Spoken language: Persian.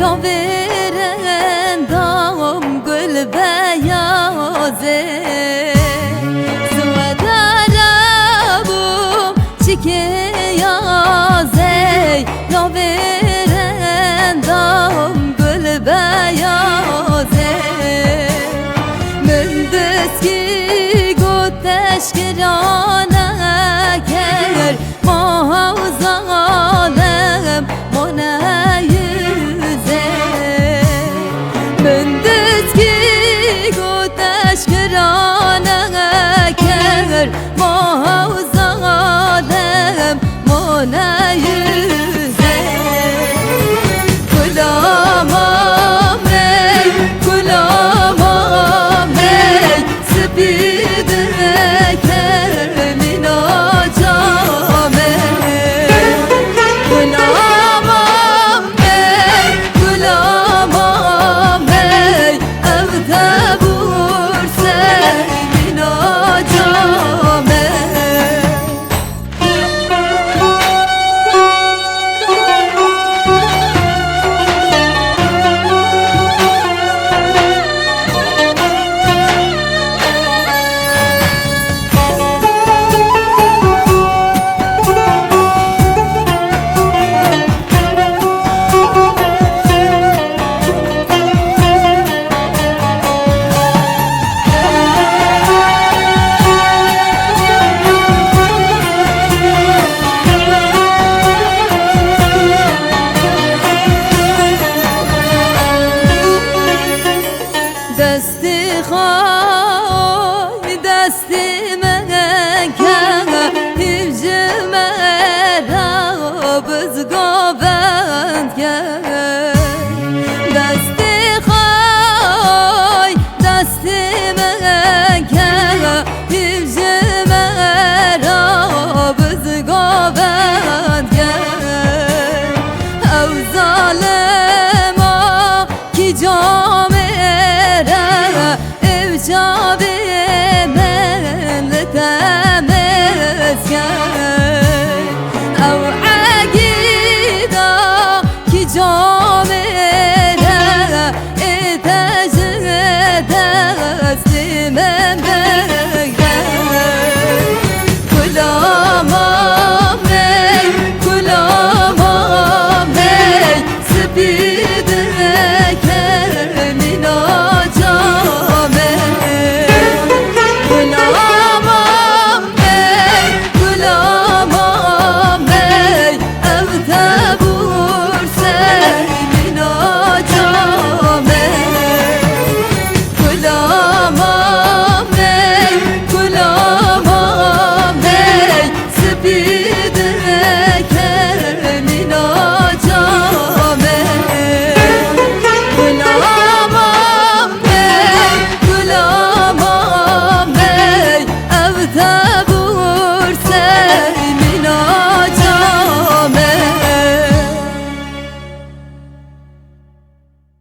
یا ورندام گل بیازه سودارم چیکه یازه یا ورندام گل بیازه من دسکی گوتش کرانه کر ما ظالم منه yüze من دسکی گوتش کرانه کر ما ظالم منه yüze Gulamam ey, gulamam ey Spide kemin acam ey Gulamam ey, gulamam ey Evde bursa min acam ey دستی خواه دستی مکه هیچ مرا بزگاوند که